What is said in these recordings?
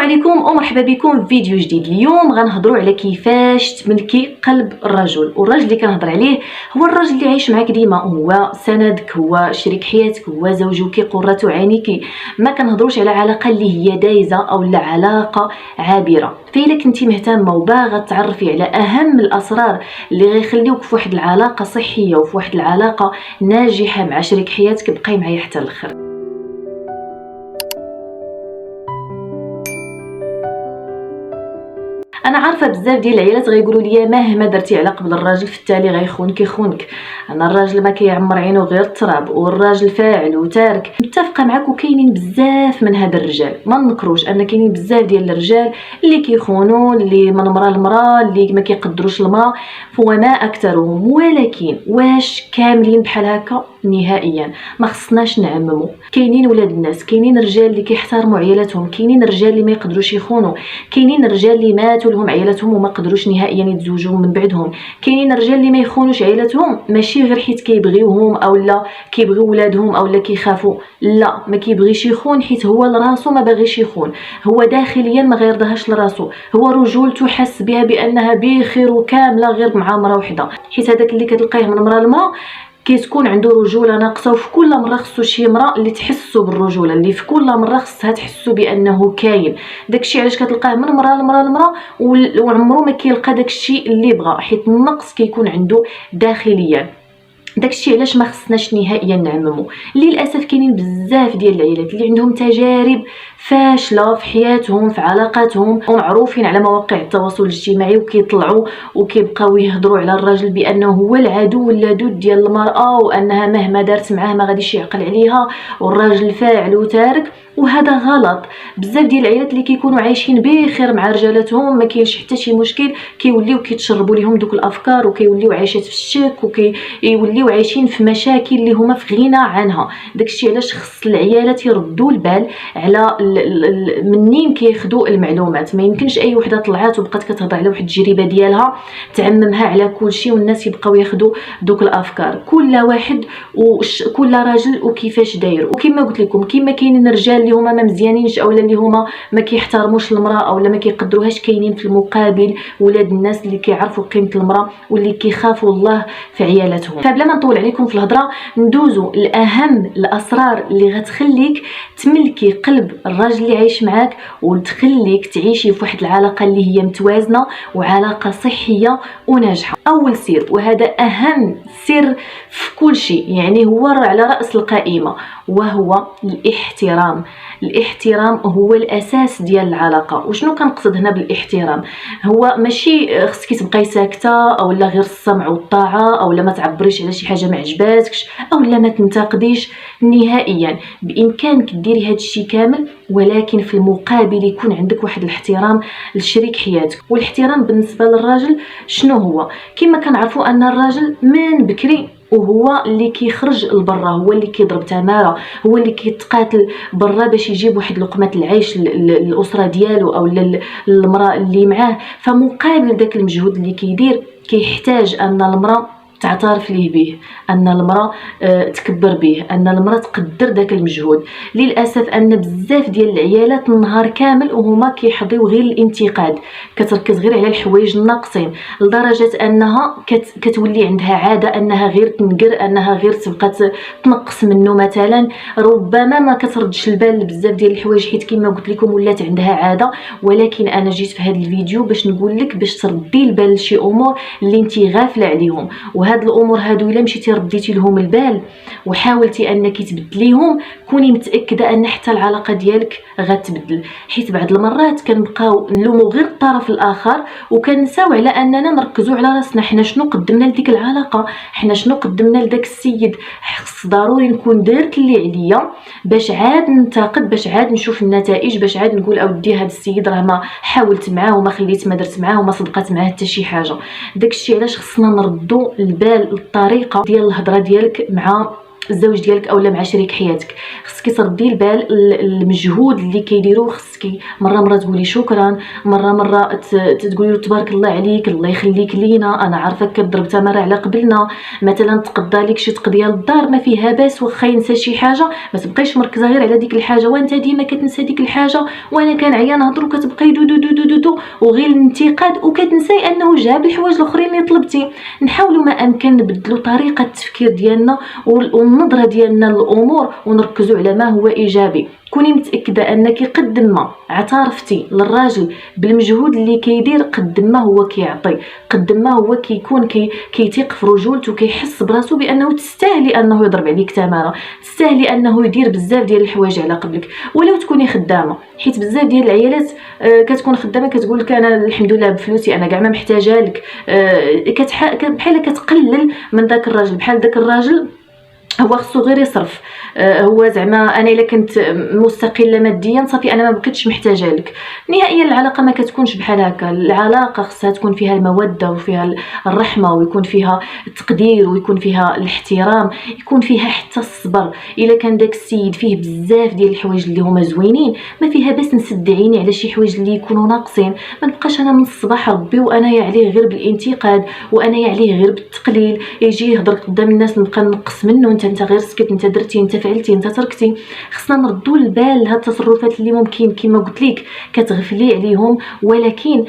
عليكم ومرحبا بكم في فيديو جديد. اليوم غنهضروا على كيفاش تملكي قلب الرجل. والراجل اللي كنهضر عليه هو الراجل اللي عايش معاك ديما، هو سندك، هو شريك حياتك، هو زوجك قرة عينك. ما كنهضروش على علاقه اللي هي دايزه او لا علاقه عابره. فإلا كنتي مهتمه وباغه تعرفي على اهم الاسرار اللي غيخليوك في واحد العلاقه صحيه وفي واحد العلاقه ناجحه مع شريك حياتك، بقاي معايا حتى الاخر. انا عارفه بزاف ديال العائلات غيقولوا لي مهما درتي على قبل الراجل في التالي غيخونك يخونك. انا الراجل ما كيعمر عينه غير التراب، والراجل فاعل وتارك. متفقه معاك، وكاينين بزاف من هاد الرجال، ما نكروش ان كاينين بزاف ديال الرجال اللي كيخونوا، اللي من مراه لمراه، اللي ما كيقدروش المراه، وما اكثرهم. ولكن واش كاملين بحال هكا؟ نهائيا ما خصناش نعمموا. كاينين ولاد الناس، كاينين رجال اللي كيحترموا عيالاتهم، كاينين رجال اللي ما يقدروش يخونوا، كاينين رجال اللي ماتوا لهم عيالاتهم وما قدروش نهائيا يتزوجوا من بعدهم، كاينين رجال اللي ما يخونوش عيالاتهم ماشي غير حيت كيبغيوهم او لا كيبغيو ولادهم او لا كيخافوا، لا، ما كيبغيش يخون حيت هو لراسو ما باغيش يخون، هو داخليا ما غيرضاهاش لراسو، هو رجولته حس بها بانها بخير وكامله غير مع مرا وحده. حيت هذاك اللي كتلقاه من مرا لمرا كتكون عنده رجوله ناقصه، وفي كل مره خصو شي مرا اللي تحسوا بالرجوله، اللي في كل مره خصها تحسوا بانه كاين. داكشي علاش كتلقاه من مرا لمرا لمرا وعمرو ما كيلقى داكشي اللي بغا، حيت النقص كيكون عنده داخليا. داكشي علاش ما خصناش نهائيا نعممو. للاسف كاينين بزاف ديال العائلات اللي عندهم تجارب فاشله في حياتهم، في علاقاتهم، ومعروفين على مواقع التواصل الاجتماعي، وكيطلعوا وكيبقاو يهضروا على الراجل بانه هو العدو اللدود ديال المراه، وانها مهما دارت معاه ما غاديش يعقل عليها، والراجل فاعل وتارك. وهذا غلط. بزاف ديال العائلات اللي كيكونوا عايشين بخير مع رجالاتهم ما كاينش حتى شي مشكل، كيوليو كيتشربوا لهم دوك الافكار، وكيوليو عايشات في الشك، وكيوليو عايشين في مشاكل اللي هما في غنى عنها. داكشي علاش خص العيالات يردوا البال على منين كياخذوا المعلومات. ما يمكنش اي وحده طلعات وبقات كتهضر على واحد التجربه ديالها تعممها على كل شيء والناس يبقاو ياخذوا دوك الافكار. كل واحد وكل راجل وكيفاش داير. وكما قلت لكم، كما كاينين رجال اللي هما ما مزيانينش اولا اللي هما ما كيحترموش المراه اولا ما كيقدروهاش، كاينين في المقابل ولاد الناس اللي كيعرفوا قيمه المراه واللي كيخافوا الله في عيالاتهم. فبلا ما نطول عليكم في الهضره، ندوزو لاهم الاسرار اللي غتخليك تملكي قلب الراجل اللي عايش معاك، وتخليك تعيشي في واحد العلاقه اللي هي متوازنه وعلاقه صحيه وناجحه. اول سر، وهذا اهم سر في كل شيء، يعني هو على راس القائمه، وهو الاحترام. الاحترام هو الاساس ديال العلاقه. وشنو كنقصد هنا بالاحترام؟ هو ماشي خصك تبقاي ساكته او لا غير السمع والطاعه، او لا ما تعبريش على شي حاجه ما عجباتكش، او لا ما تنتقديش. نهائيا بامكانك ديري هذا الشيء كامل، ولكن في المقابل يكون عندك واحد الاحترام لشريك حياتك. والاحترام بالنسبه للراجل شنو هو؟ كما كنعرفوا ان الراجل من بكري وهو اللي كيخرج لبرا، هو اللي كيضرب تماره، هو اللي كيتقاتل برا باش يجيب واحد لقمه العيش للاسره ديالو او للمراه اللي معاه. فمقابل داك المجهود اللي كيدير كيحتاج ان المراه تعترف ليه به، ان المراه تكبر به، ان المراه تقدر داك المجهود. للاسف ان بزاف ديال العيالات النهار كامل وهما كيحظيو غير الانتقاد، كتركز غير على الحوايج الناقصين، لدرجه انها كتولي عندها عاده انها غير تنقر، انها غير تبقى تنقص منه مثلا. ربما ما كتردش البال لبزاف ديال الحوايج حيت كما قلت لكم ولات عندها عاده. ولكن انا جيت في هذا الفيديو باش نقول لك باش تردي البال لشي امور اللي انت غافله عليهم. وهاد الامور هادو الا مشيتي رديتي لهم البال وحاولتي انك تبدليهم، كوني متاكده ان حتى العلاقه ديالك غتبدل. حيت بعض المرات كنبقاو نلوموا غير الطرف الاخر وكنساو على اننا نركزوا على راسنا. حنا شنو قدمنا لديك العلاقه؟ حنا شنو قدمنا لداك السيد؟ خص ضروري نكون درت اللي عليا باش عاد ننتقد، باش عاد نشوف النتائج، باش عاد نقول اودي هذا السيد راه ما حاولت معاه وما خليت ما درت معاه وما صدقت معاه حتى شي حاجه. داكشي علاش خصنا نردوا البال الطريقه ديال الهضره ديالك مع الزوج ديالك اولا مع شريك حياتك. خصك تردي البال المجهود اللي كيديروا، خصك مره تقولي شكرا، مره تقولي له تبارك الله عليك، الله يخليك لينا، انا عارفك كضرب تماره على قبلنا، مثلا تقضى لك شي تقضيه للدار ما فيها باس، واخا ينسى شي حاجه ما تبقيش مركزه غير على ديك الحاجه وانت ديما كتنسى ديك الحاجه، وانا كنعيا نهضر وكتبقاي دو دو دو دو دو وغير الانتقاد، وكتنساي انه جاب الحوايج الاخرين اللي طلبتي. نحاولوا ما امكن نبدلوا طريقه التفكير ديالنا والنظره ديالنا للامور ونركزوا على ما هو ايجابي. كوني متاكده انك قد ما اعترفتي للراجل بالمجهود اللي كيدير، قد ما هو كيعطي، قد ما هو كيكون كيثيق في رجولته، كيحس براسو بانه تستاهلي انه يضرب عليك تماره، تستاهلي انه يدير بزاف ديال الحوايج على قبلك. ولو تكوني خدامه، حيت بزاف ديال العيالات كتكون خدامه كتقول لك انا الحمد لله بفلوسي، انا كاع ما محتاجه لك، بحال كتقلل من داك الراجل، بحال داك الراجل هو خصو غير يصرف، هو زعما انا الا كنت مستقله ماديا صافي انا ما بقيتش محتاجه لك. نهائيا العلاقه ما كتكونش بحال هكا، العلاقه خصها تكون فيها الموده وفيها الرحمه ويكون فيها التقدير ويكون فيها الاحترام، يكون فيها حتى الصبر. الا كان داك السيد فيه بزاف ديال الحوايج اللي هما زوينين، ما فيها باس نسد عيني على شي حوايج اللي يكونوا ناقصين، ما نبقاش انا من الصباح ربي وانا عليه غير بالانتقاد وانا عليه غير بالتقليل، يجي يهضر قدام الناس نبقى نقص منه، انت غير سكت، انت درتي، انت فعلتي، انت تركتي. خصنا نردوا البال لهاد التصرفات اللي ممكن كما قلت لك كتغفلي عليهم، ولكن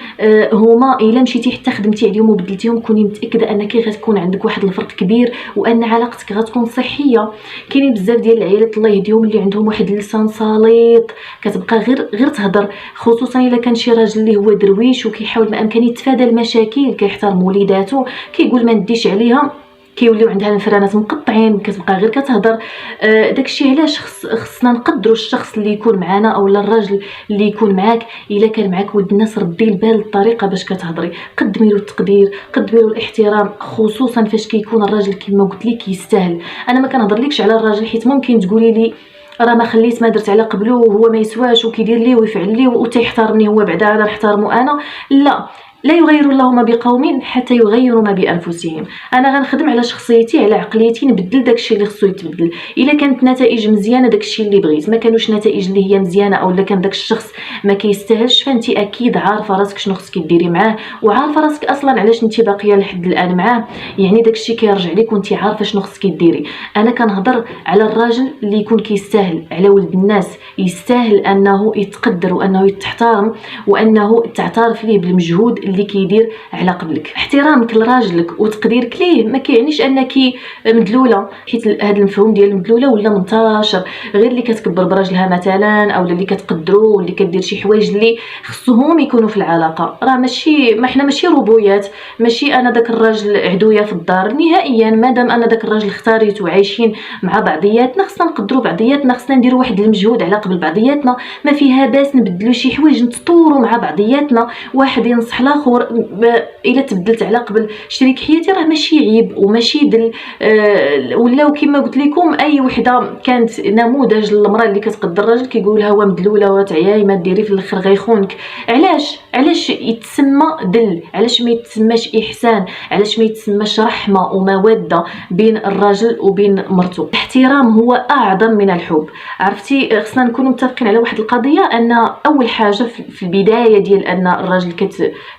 هما الا مشيتي حتى خدمتي عليهم وبدلتيهم كوني متاكده انك غتكون عندك واحد الفرق كبير وان علاقتك غتكون صحيه. كاينين بزاف ديال العائلات الله يهديهم اللي عندهم واحد اللسان سليط، كتبقى غير تهضر، خصوصا الا كان شي راجل اللي هو درويش وكيحاول ما امكن يتفادى المشاكل، كيحترم وليداتو، كيقول ما نديش عليها، كيوليو عندها الفرانات مقطعين، كتبقى غير كتهضر. داكشي علاش خصنا نقدروا الشخص اللي يكون معنا اولا الراجل اللي يكون معاك. الا كان معاك ولد الناس ردي البال الطريقه باش كتهضري، قدمي له التقدير، قدمي له الاحترام، خصوصا فاش كيكون الراجل كما قلت لك يستاهل. انا ما كنهضرلكش على الراجل حيت ممكن تقولي لي راه ما خليت ما درت على قبلو وهو ما يسواش وكيدير لي ويفعل لي وتيحترمني هو بعدا انا نحترمو انا. لا يغير الله ما بقوم حتى يغيروا ما بانفسهم. انا غنخدم على شخصيتي على عقليتي، نبدل داكشي اللي خصو يتبدل. الا كانت نتائج مزيانه داكشي اللي بغيت، ما كانوش نتائج اللي هي مزيانه اولا كان داك الشخص ما كيستاهلش، فانت اكيد عارفه راسك شنو خصك ديري معاه، وعارفه راسك اصلا علاش انت باقيه لحد الان معاه، يعني داكشي كيرجع لك وانت عارفه شنو خصك ديري. انا كنهضر على الراجل اللي يكون كيستاهل، على ولد الناس يستاهل انه يتقدر وانه يتحترم وانه تعترف ليه بالمجهود اللي كيدير على قبلك. احترامك لراجلك وتقديرك ليه ما كيعنيش انك مدلوله، حيت هذا المفهوم ديال المدلوله ولا منتشر، غير اللي كتكبر براجلها مثلا او اللي كتقدروا واللي كدير شي حوايج اللي خصهم يكونوا في العلاقه. راه ماشي، ما حنا ماشي روبويات، ماشي انا داك الراجل عدويه في الدار نهائيا. مادام انا داك الراجل اختاريته وعايشين مع بعضياتنا، خصنا نقدروا بعضياتنا، خصنا نديروا واحد المجهود على قبل بعضياتنا، ما فيها باس نبدلوا شي حوايج نتطوروا مع بعضياتنا، واحد ينصح الاخر. الا تبدلت على قبل شريك حياتي راه ماشي عيب وماشي دل ولاو كما قلت لكم اي وحده كانت نموذج للمراه اللي كتقدر الراجل كيقولها هو مدلوله وتعياي ما ديري في الاخر غيخونك. علاش يتسمى دل؟ علاش ما يتسماش احسان؟ علاش ما يتسماش رحمه وموده بين الراجل وبين مرته؟ الاحترام هو اعظم من الحب. عرفتي خصنا نكونوا متفقين على واحد القضيه، ان اول حاجه في البدايه ديال ان الراجل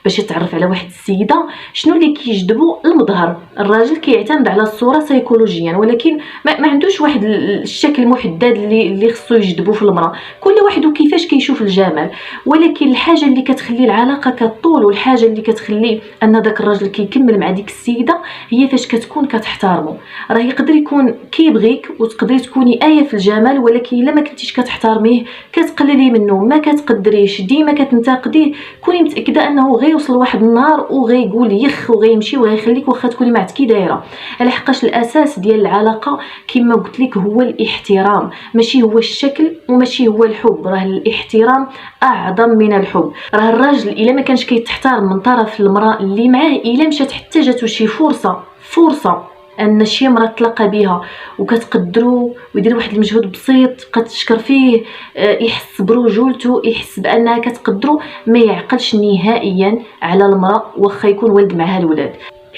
باش يتعرف على واحد السيده شنو اللي كيجذبو؟ المظهر. الراجل كيعتمد على الصوره سيكولوجيا، ولكن ما عندوش واحد الشكل محدد اللي خصو يجذبو في المراه، كل واحد وكيفاش كيشوف الجمال. ولكن الحاجه اللي كتخلي العلاقه كطول والحاجه اللي كتخلي ان داك الراجل كيكمل مع ديك السيده هي فاش كتكون كتحترمو. راه يقدر يكون كيبغيك وتقدري تكوني ايه في الجمال، ولكن الا ما كنتيش كتحترميه، كتقللي منه، ما كتقدريش، ديما كتنتقديه، كوني متاكده انه غيوصل واحد النهار وغيقول يخ وغيمشي وغيخليك واخا تكوني ما عاد كي دايره. لحقاش الاساس ديال العلاقه كما قلت لك هو الاحترام، ماشي هو الشكل وماشي هو الحب. راه الاحترام اعظم من الحب. راه الراجل الا ما كانش كيتحترم من طرف المراه اللي معاه، الا مشات حتى جاتو شي فرصه ان شي مرة تلقى بها وكتقدروا ويدير واحد المجهود بسيط كتشكر فيه، يحس برجولته، يحس بانها كتقدروا، ما يعقلش نهائيا على المراه واخا يكون ولد معها الولاد.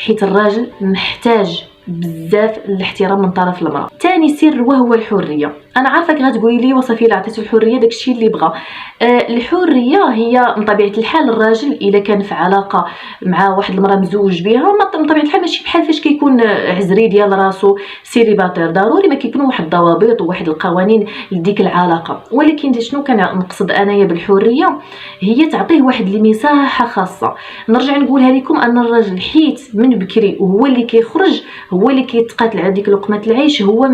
حيت الراجل بزاف الاحترام من طرف المراه. ثاني سر وهو الحريه. انا عارفاك غتقولي لي وصافي لا عطيتو الحريه داكشي اللي بغى. الحريه هي من طبيعه الحال الراجل الا كان في علاقه مع واحد المراه مزوج بها، من طبيعه الحال ماشي بحال فاش كيكون عزري ديال راسو سيليباتير، ضروري ما كيكونوا واحد الضوابط وواحد القوانين لديك العلاقه. ولكن شنو كنقصد انايا بالحريه؟ هي تعطيه واحد المساحه خاصه. نرجع نقولها لكم ان الراجل حيت من بكري وهو اللي كيخرج، هو اللي كيتقاتل على ديك لقمه العيش، هو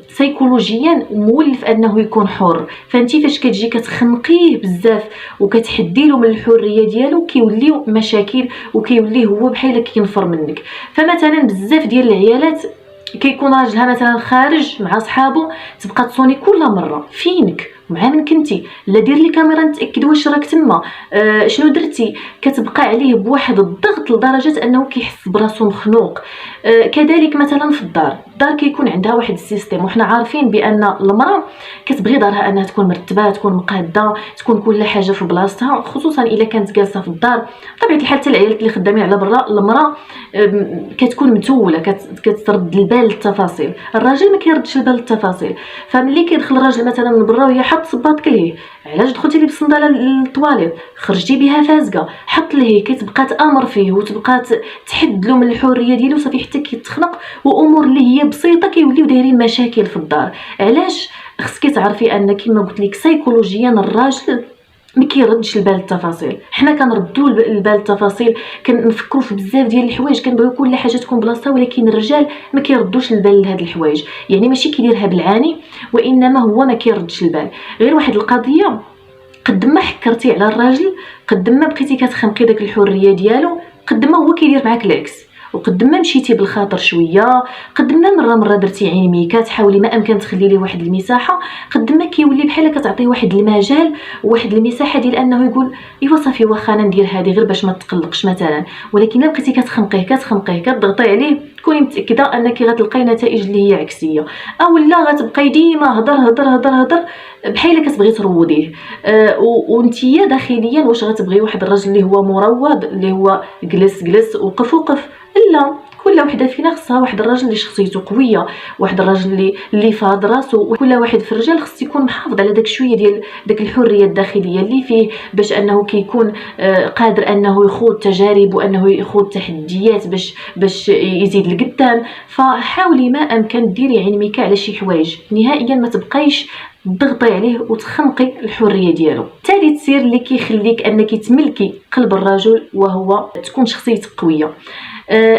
سيكولوجيا مولف انه يكون حر. فانتي فاش كتجي كتخنقيه بزاف وكتحدي له من الحريه ديالو، كيوليو مشاكل وكيولي هو بحال كينفر منك. فمثلا بزاف ديال العيالات كيكون راجلها مثلا خارج مع صحابو، تبقى تصوني كل مره فينك مع من كنتي، لا دير لي كاميرا نتاكد واش راك تما، شنو درتي، كتبقى عليه بواحد الضغط لدرجه انه كيحس براسو مخنوق. كذلك مثلا في الدار كيكون عندها واحد السيستم، وحنا عارفين بان المراه كتبغي دارها انها تكون مرتبه، تكون مقاده، تكون كل حاجه في بلاصتها، خصوصا الا كانت جالسه في الدار. بطبيعه الحال حتى العيالات اللي خدامين على برا، المراه كتكون متوله، كترد البال للتفاصيل. الراجل ما كيردش البال للتفاصيل. فملي كيدخل الراجل مثلا من برا وهي حط صباط كليه، علاش دخلتي لي بالصنداله للطواليت، خرجتي بها فازقه، حط ليه، كتبقى تامر فيه وتبقى تحد له من الحريه ديالو، صافي حتى كيتخنق، وامور اللي هي بسيطه كيوليو دايرين مشاكل في الدار. علاش؟ خصك تعرفي ان كما قلت لك سيكولوجيا الراجل ما كيردش البال التفاصيل. حنا كنردوا البال التفاصيل، كنفكروا في بزاف ديال الحوايج، كنبغيو كل حاجه تكون بلاصتها، ولكن الرجال ما كيردوش البال لهاد الحوايج. يعني ماشي كيديرها بالعاني، وانما هو ما كيردش البال. غير واحد القضيه، قد ما حكرتي على الراجل، قد ما بقيتي كتخنقي داك الحريه ديالو، قد ما هو كيدير معاك العكس. وقد ما مشيتي بالخاطر شويه، قد ما مره درتي عين ميكا، تحاولي ما امكن تخلي ليه واحد المساحه، قد ما كيولي بحال كتعطيه واحد المجال وواحد المساحه ديال انه يقول ايوا صافي واخا انا ندير هذه غير باش ما تقلقش مثلا. ولكن الا بقيتي كتخنقيه كتضغطي عليه، كوني متاكده انك غتلقاي نتائج اللي هي عكسيه، او لا غتبقاي ديما هضر بحال كتبغي تروضيه. وانتيا داخليا واش غتبغي واحد الراجل اللي هو مروض، اللي هو جلس وقف؟ لا، كل وحده فينا خصها واحد الراجل اللي شخصيته قويه، واحد الراجل اللي فاض راسو. وكل واحد في الرجال خص يكون محافظ على داك شويه ديال داك الحريه الداخليه اللي فيه، باش انه كيكون قادر انه يخوض تجارب وانه يخوض تحديات باش يزيد لقدام. فحاولي ما امكن ديري عين ميكا على شي حوايج، نهائيا ما تبقايش تضغطي عليه وتخنقي الحريه ديالو. ثالث سر اللي كيخليك انك تملكي قلب الرجل وهو تكون شخصيتك قويه.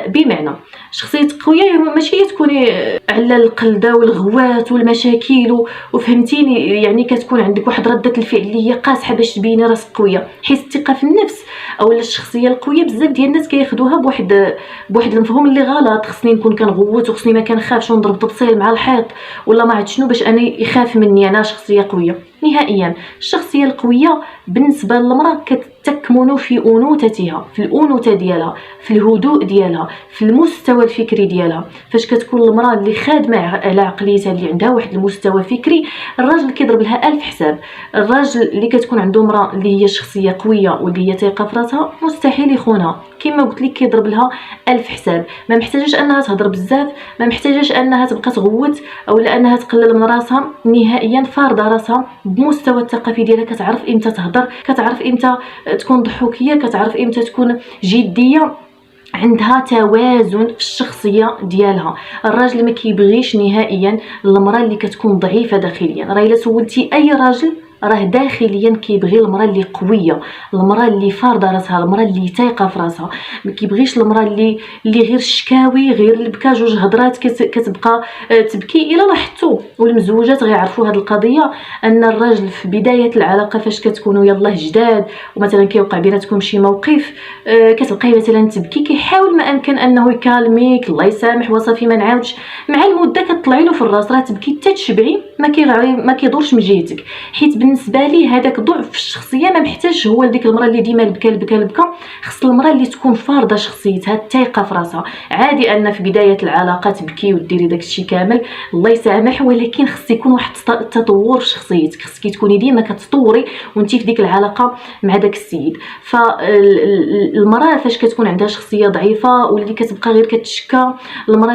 بمعنى شخصيتك قويه ماشي تكوني على القلده والغوات والمشاكل وفهمتيني، يعني كتكون عندك واحد رده الفعل اللي هي قاصحه باش تبيني راسك قويه. حيت الثقه في النفس او الشخصيه القويه بزاف ديال الناس كياخذوها بواحد المفهوم اللي غلط. خصني نكون كنغوت وخصني ما كنخافش ونضرب طبسيل مع الحيط ولا ما عرفت شنو باش انا يخاف مني انا شخصيه قويه. نهائيا الشخصيه القويه بالنسبه للمراه كتكمن في انوثتها، في الانوثه ديالها، في الهدوء ديالها، في المستوى الفكري ديالها. فاش كتكون المراه اللي خادمه على عقليتها، اللي عندها واحد المستوى فكري، الراجل كيضرب لها 1000 حساب. الراجل اللي كتكون عنده مراه اللي هي شخصيه قويه واللي هي ثقه في راسها مستحيل يخونها. كما قلت لك كيضرب لها 1000 حساب. ما محتاجاش انها تهضر بزاف، ما محتاجاش انها تبقى تغوت او انها تقلل من راسها. نهائيا فارضه راسها بمستوى الثقافي ديالها، كتعرف امتى تهضر، كتعرف امتى تكون ضحوكيه، كتعرف امتى تكون جديه، عندها توازن في الشخصيه ديالها. الراجل ما كيبغيش نهائيا المراه اللي كتكون ضعيفه داخليا. راه الا سولتي اي راجل راه داخليا كيبغي المراه اللي قويه، المراه اللي فارضه راسها، المراه اللي ثايقه في راسها. ما كيبغيش المراه اللي غير شكاوي، غير اللي بكا جوج هضرات كتبقى تبكي. الا لاحظتوا والمزوجات غيعرفوا هذه القضيه، ان الراجل في بدايه العلاقه فاش كتكونوا يلاه جداد ومثلا كيوقع بيناتكم شي موقف، كتلقاي مثلا تبكي، كيحاول ما امكن انه يكالميك، الله يسامح وصافي ما نعاودش. مع المده كتطلعي له في الراس راه تبكي حتى تشبعي، ما كيدورش من جهتك. حيت بالنسبه لي هذاك ضعف في الشخصيه ما محتاجش هو لديك المراه اللي ديما البكا. خص المراه اللي تكون فارضه شخصيتها، الثقه في راسها. عادي ان في بدايه العلاقه تبكي وديري داكشي كامل، الله يسامح، ولكن خص يكون واحد التطور في شخصيتك، خصك تكوني ديما كتطوري وانت في ديك العلاقه مع داك السيد. فالمراه فاش كتكون عندها شخصيه ضعيفه واللي كتبقى غير كتشكى، المراه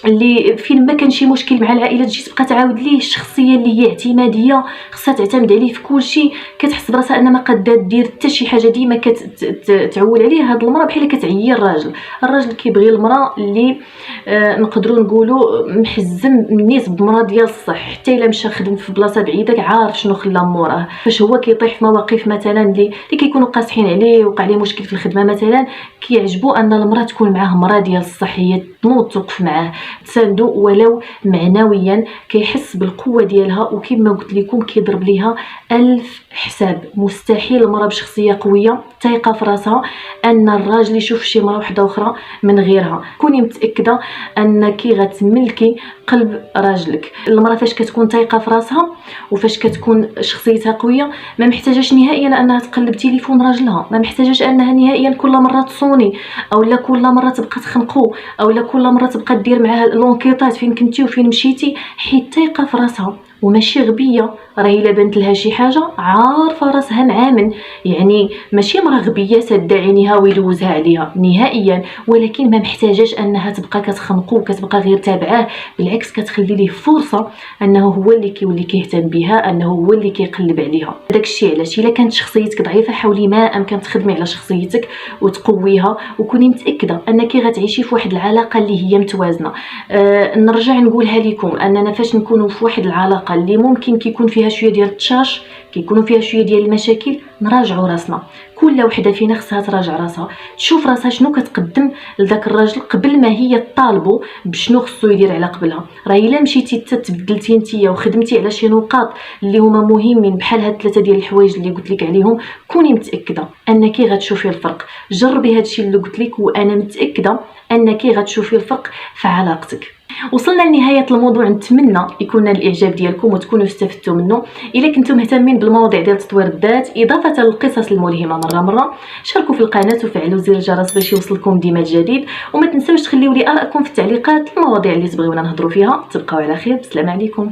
اللي فين ما كان شي مشكل مع العائله تجي تبقى تعاود ليه، الشخصيه اللي هي اعتماديه خصها تعتمد عليه في كل شيء، كتحس براسها ان ما قادة دير حتى شي حاجه، ديما كتعول عليه. هاد المراه بحال كتعيي الراجل كيبغي المراه اللي نقدروا نقولوا محزم الناس بمراه ديال الصح، حتى الا مشى خدم في بلاصه بعيده عارف شنو خلى موراه. فاش هو كيطيح في مواقف مثلا اللي كيكونوا قاصحين عليه، وقع عليه مشكل في الخدمه مثلا، كيعجبو ان المراه تكون معاه مراه ديال الصح، هي تنوض توقف معاه تساندو ولو معنويا، كيحس بالقوه ديالها. وكما قلت لكم كيضرب ليها 1000 حساب. مستحيل المراه بشخصيه قويه ثقه في راسها ان الراجل يشوف شي مراه وحده اخرى من غيرها. كوني متاكده انك غتملكي قلب راجلك. المراه فاش كتكون ثقه في راسها وفاش كتكون شخصيتها قويه ما محتاجاش نهائيا انها تقلب تليفون راجلها، ما محتاجاش انها نهائيا كل مره تصوني، او لا كل مره تبقى تخنقو، او لا كل مره تبقى دير معاه لونكيطات فين كنتي وفين مشيتي. حيت ثقه في راسها وماشي غبيه. راهي الا بانت لها شي حاجه عارفه راسها معامن، يعني ماشي مراه غبيه ساده عينيها ويلوزها عليها نهائيا، ولكن ما محتاجاش انها تبقى كتخنقو وكتبقى غير تابعاه. بالعكس كتخلي ليه فرصه انه هو اللي كيولي كيهتم بها، انه هو اللي كيقلب عليها. داكشي علاش الا كانت شخصيتك ضعيفه حاولي ما امكن تخدمي على شخصيتك وتقويها، وكوني متاكده انك غتعيشي في واحد العلاقه اللي هي متوازنه. نرجع نقولها لكم اننا فاش نكونوا في واحد العلاقه اللي ممكن كيكون فيها شويه ديال التشاش، كيكونوا فيها شويه ديال المشاكل، نراجعوا راسنا. كل وحده فينا خصها تراجع راسها، تشوف راسها شنو كتقدم لذاك الراجل قبل ما هي تطالبه بشنو خصو يدير على قبلها. راه الا مشيتي تبدلتي نتيا وخدمتي على شي نقاط اللي هما مهمين بحال هاد 3 ديال الحوايج اللي قلت لك عليهم، كوني متاكده انك غتشوفي الفرق. جربي هادشي اللي قلت لك وانا متاكده انك غتشوفي الفرق في علاقتك. وصلنا لنهايه الموضوع، نتمنى يكون نال الاعجاب ديالكم وتكونوا استفدتوا منه. الا كنتم مهتمين بالمواضيع ديال تطوير الذات اضافه للقصص الملهمه مره شاركوا في القناه وفعلوا زر الجرس باش يوصلكم ديما الجديد، وما تنسوش تخليوا لي ارائكم في التعليقات المواضيع اللي تبغيونا نهضروا فيها. تبقاو على خير، بسلام عليكم.